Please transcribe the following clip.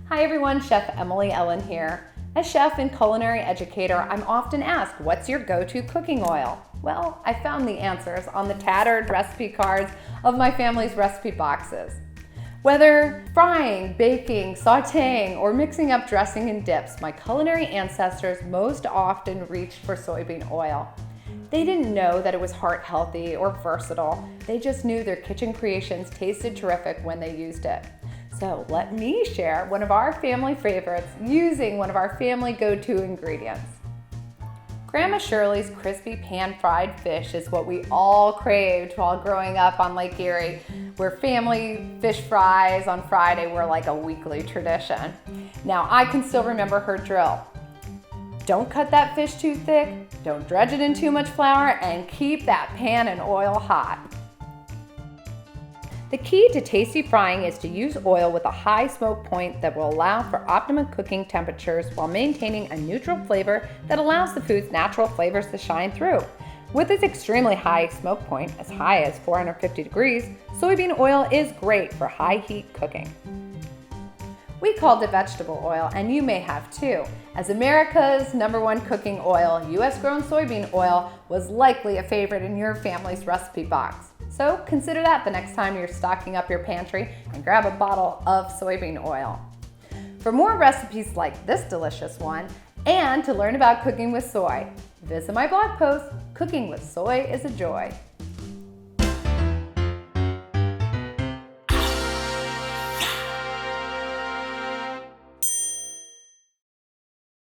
Hi everyone, Chef Emily Ellen here. As chef and culinary educator, I'm often asked, what's your go-to cooking oil? Well, I found the answers on the tattered recipe cards of my family's recipe boxes. Whether frying, baking, sauteing, or mixing up dressing and dips, my culinary ancestors most often reached for soybean oil. They didn't know that it was heart healthy or versatile. They just knew their kitchen creations tasted terrific when they used it. So let me share one of our family favorites using one of our family go-to ingredients. Grandma Shirley's crispy pan-fried fish is what we all craved while growing up on Lake Erie, where family fish fries on Friday were like a weekly tradition. Now I can still remember her drill. Don't cut that fish too thick, don't dredge it in too much flour, and keep that pan and oil hot. The key to tasty frying is to use oil with a high smoke point that will allow for optimum cooking temperatures while maintaining a neutral flavor that allows the food's natural flavors to shine through. With its extremely high smoke point, as high as 450 degrees, soybean oil is great for high heat cooking. We called it vegetable oil, and you may have too. As America's #1 cooking oil, US grown soybean oil was likely a favorite in your family's recipe box. So consider that the next time you're stocking up your pantry and grab a bottle of soybean oil. For more recipes like this delicious one, and to learn about cooking with soy, visit my blog post, Cooking with Soy is a Joy.